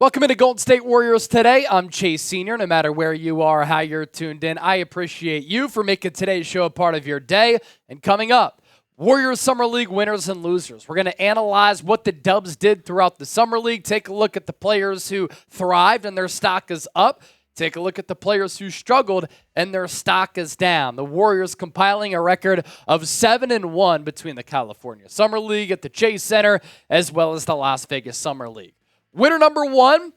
Welcome into Golden State Warriors today. I'm Chase Sr. No matter where you are, how you're tuned in, I appreciate you for making today's show a part of your day. And coming up, Warriors Summer League winners and losers. We're going to analyze what the Dubs did throughout the Summer League, take a look at the players who thrived and their stock is up, take a look at the players who struggled and their stock is down. The Warriors compiling a record of 7-1 between the California Summer League at the Chase Center as well as the Las Vegas Summer League. Winner number one,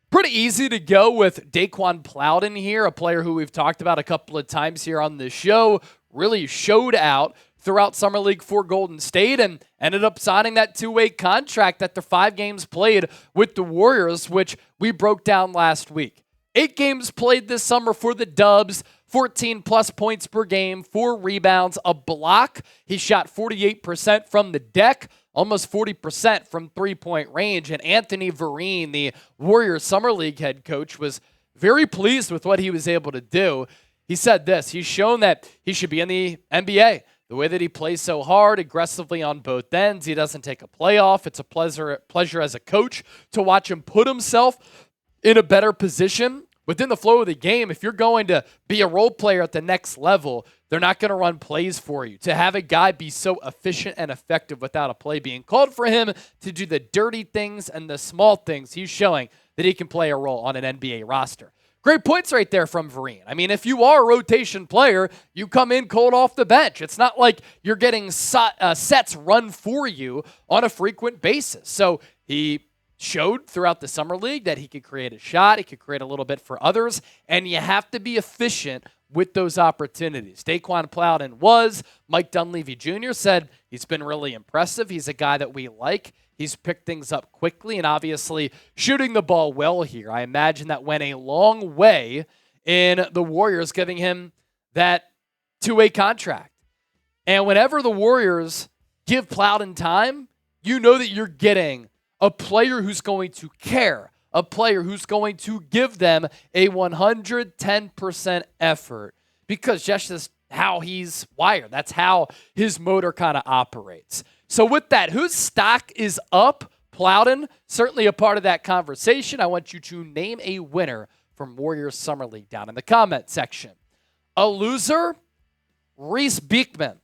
pretty easy to go with Daeqwon Plowden here, a player who we've talked about a couple of times here on the show, really showed out throughout Summer League for Golden State and ended up signing that two-way contract after 5 games played with the Warriors, which we broke down last week. 8 games played this summer for the Dubs, 14-plus points per game, 4 rebounds, a block. He shot 48% from the deck, almost 40% from three-point range. And Anthony Vereen, the Warriors Summer League head coach, was very pleased with what he was able to do. He said this: he's shown that he should be in the NBA. The way that he plays so hard, aggressively on both ends, he doesn't take a play off. It's a pleasure as a coach to watch him put himself in a better position within the flow of the game. If you're going to be a role player at the next level, they're not going to run plays for you. To have a guy be so efficient and effective without a play being called for him to do the dirty things and the small things, he's showing that he can play a role on an NBA roster. Great points right there from Vereen. I mean, if you are a rotation player, you come in cold off the bench. It's not like you're getting sets run for you on a frequent basis. So he showed throughout the Summer League that he could create a shot, he could create a little bit for others, and you have to be efficient with those opportunities. Daeqwon Plowden was. Mike Dunleavy Jr. said he's been really impressive. He's a guy that we like. He's picked things up quickly and obviously shooting the ball well here. I imagine that went a long way in the Warriors giving him that two-way contract. And whenever the Warriors give Plowden time, you know that you're getting a player who's going to care, a player who's going to give them a 110% effort, because that's just how he's wired. That's how his motor kind of operates. So with that, whose stock is up? Plowden, certainly a part of that conversation. I want you to name a winner from Warriors Summer League down in the comment section. A loser? Reece Beekman.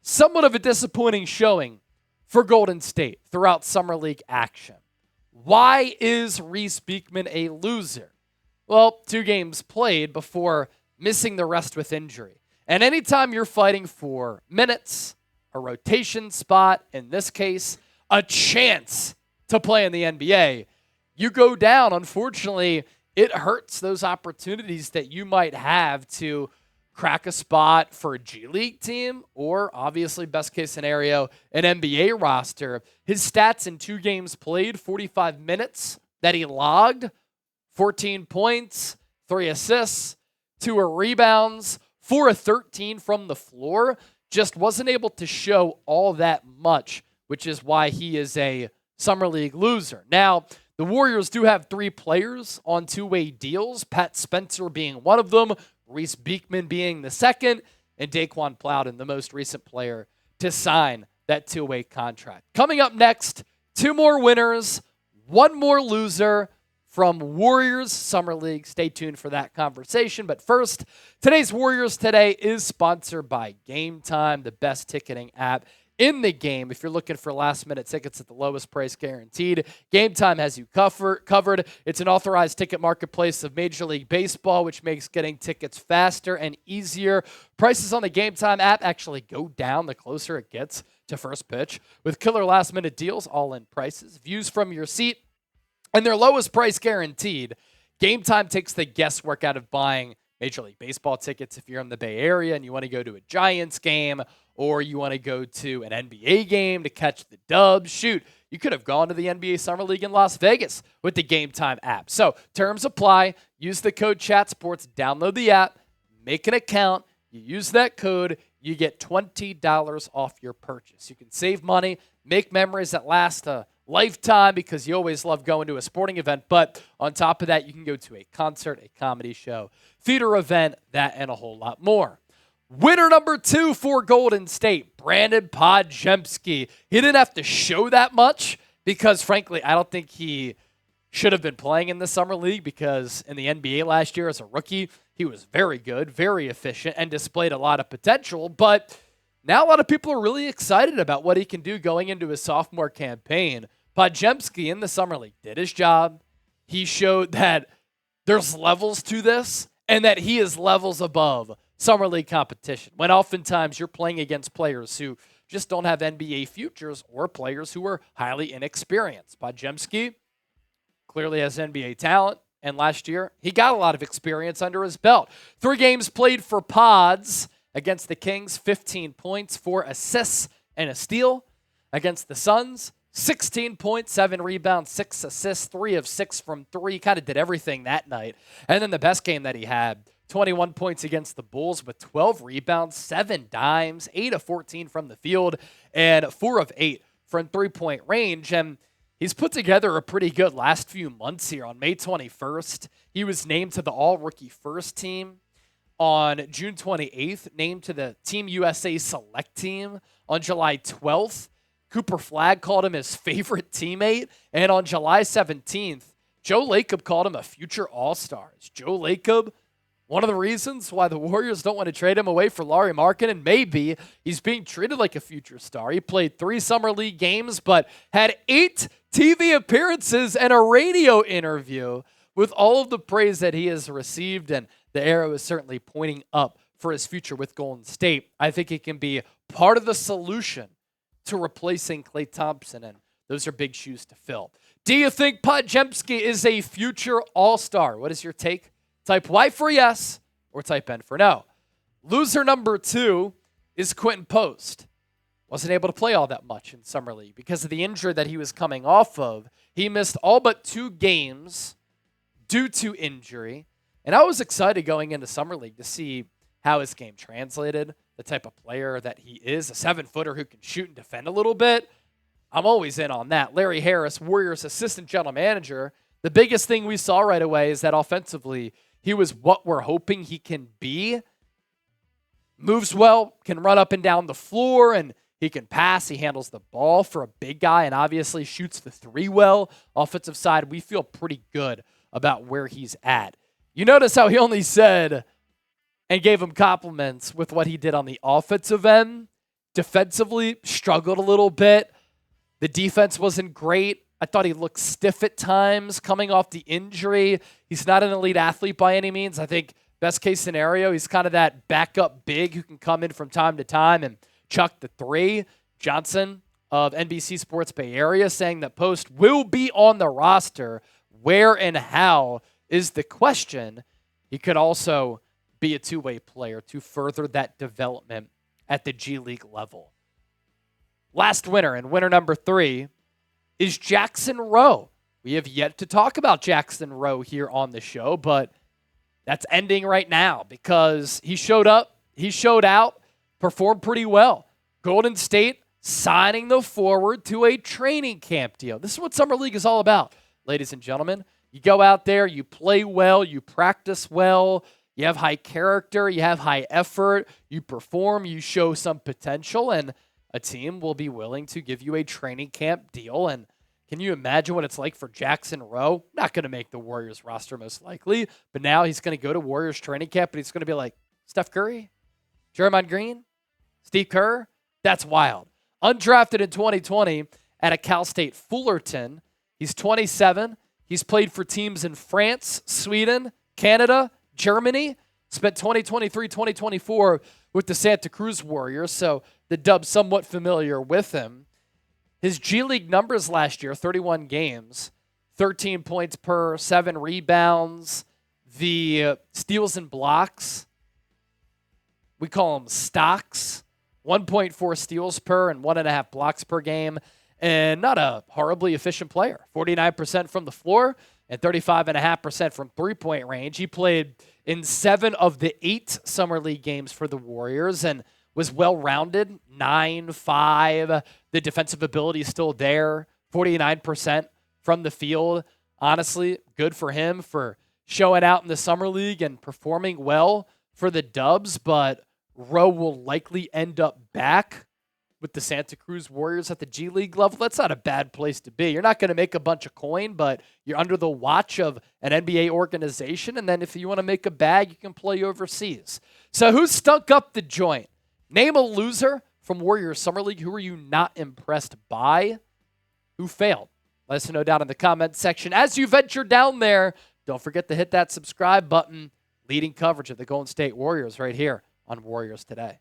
Somewhat of a disappointing showing for Golden State throughout Summer League action. Why is Reece Beekman a loser? Well, 2 games played before missing the rest with injury. And anytime you're fighting for minutes, a rotation spot, in this case, a chance to play in the NBA, you go down. Unfortunately, it hurts those opportunities that you might have to crack a spot for a G League team or, obviously, best case scenario, an NBA roster. His stats in 2 games played, 45 minutes that he logged, 14 points, 3 assists, 2 rebounds, 4 of 13 from the floor, just wasn't able to show all that much, which is why he is a Summer League loser. Now, the Warriors do have 3 players on two-way deals, Pat Spencer being one of them, Reece Beekman being the second, and Daeqwon Plowden, the most recent player to sign that two-way contract. Coming up next, 2 more winners, 1 more loser from Warriors Summer League. Stay tuned for that conversation. But first, today's Warriors Today is sponsored by Game Time, the best ticketing app in the game. If you're looking for last-minute tickets at the lowest price guaranteed, Game Time has you covered. It's an authorized ticket marketplace of Major League Baseball, which makes getting tickets faster and easier. Prices on the Game Time app actually go down the closer it gets to first pitch, with killer last-minute deals, all-in prices, views from your seat, and their lowest price guaranteed. Game Time takes the guesswork out of buying Major League Baseball tickets if you're in the Bay Area and you want to go to a Giants game, or you want to go to an NBA game to catch the Dubs. Shoot, you could have gone to the NBA Summer League in Las Vegas with the Game Time app. So terms apply. Use the code ChatSports. Download the app. Make an account. You use that code. You get $20 off your purchase. You can save money, make memories that last a lifetime, because you always love going to a sporting event. But on top of that, you can go to a concert, a comedy show, theater event, that and a whole lot more. Winner number 2 for Golden State, Brandin Podziemski. He didn't have to show that much because, frankly, I don't think he should have been playing in the summer league because in the NBA last year as a rookie, he was very good, very efficient, and displayed a lot of potential. But now a lot of people are really excited about what he can do going into his sophomore campaign. Podziemski in the summer league did his job. He showed that there's levels to this and that he is levels above summer league competition, when oftentimes you're playing against players who just don't have NBA futures or players who are highly inexperienced. Podziemski clearly has NBA talent, and last year he got a lot of experience under his belt. 3 games played for Pods against the Kings, 15 points, 4 assists, and a steal. Against the Suns, 16 points, 7 rebounds, 6 assists, 3 of 6 from 3. Kind of did everything that night. And then the best game that he had, 21 points against the Bulls with 12 rebounds, 7 dimes, 8 of 14 from the field, and 4 of 8 from three-point range. And he's put together a pretty good last few months here. On May 21st, he was named to the All-Rookie First Team. On June 28th, named to the Team USA Select Team. On July 12th, Cooper Flagg called him his favorite teammate. And on July 17th, Joe Lacob called him a future All-Star. Joe Lacob, one of the reasons why the Warriors don't want to trade him away for Lauri Markkanen, maybe he's being treated like a future star. He played 3 summer league games, but had 8 TV appearances and a radio interview. With all of the praise that he has received, and the arrow is certainly pointing up for his future with Golden State, I think he can be part of the solution to replacing Klay Thompson, and those are big shoes to fill. Do you think Podziemski is a future All-Star? What is your take? Type Y for yes or type N for no. Loser number 2 is Quinten Post. Wasn't able to play all that much in Summer League because of the injury that he was coming off of. He missed all but 2 games due to injury. And I was excited going into Summer League to see how his game translated, the type of player that he is, a 7-footer who can shoot and defend a little bit. I'm always in on that. Larry Harris, Warriors assistant general manager. The biggest thing we saw right away is that offensively, he was what we're hoping he can be. Moves well, can run up and down the floor, and he can pass. He handles the ball for a big guy and obviously shoots the 3 well. Offensive side, we feel pretty good about where he's at. You notice how he only said and gave him compliments with what he did on the offensive end. Defensively, struggled a little bit. The defense wasn't great. I thought he looked stiff at times coming off the injury. He's not an elite athlete by any means. I think best case scenario, he's kind of that backup big who can come in from time to time and chuck the 3. Johnson of NBC Sports Bay Area saying that Post will be on the roster. Where and how is the question. He could also be a 2-way player to further that development at the G League level. Last winner, and winner number 3, is Jackson Rowe. We have yet to talk about Jackson Rowe here on the show, but that's ending right now because he showed up, he showed out, performed pretty well. Golden State signing the forward to a training camp deal. This is what Summer League is all about, ladies and gentlemen. You go out there, you play well, you practice well, you have high character, you have high effort, you perform, you show some potential, and a team will be willing to give you a training camp deal. And can you imagine what it's like for Jackson Rowe? Not going to make the Warriors roster most likely, but now he's going to go to Warriors training camp and he's going to be like, Steph Curry, Draymond Green, Steve Kerr. That's wild. Undrafted in 2020 at a Cal State Fullerton. He's 27. He's played for teams in France, Sweden, Canada, Germany. Spent 2023-2024 with the Santa Cruz Warriors, so the Dub's somewhat familiar with him. His G League numbers last year, 31 games, 13 points per, 7 rebounds. The steals and blocks, we call them stocks, 1.4 steals per and 1.5 blocks per game. And not a horribly efficient player. 49% from the floor and 35.5% from three-point range. He played in 7 of the 8 Summer League games for the Warriors and was well-rounded, 9-5. The defensive ability is still there, 49% from the field. Honestly, good for him for showing out in the Summer League and performing well for the Dubs, but Rowe will likely end up back with the Santa Cruz Warriors at the G League level, that's not a bad place to be. You're not going to make a bunch of coin, but you're under the watch of an NBA organization. And then if you want to make a bag, you can play overseas. So who stunk up the joint? Name a loser from Warriors Summer League. Who are you not impressed by? Who failed? Let us know down in the comment section. As you venture down there, don't forget to hit that subscribe button. Leading coverage of the Golden State Warriors right here on Warriors Today.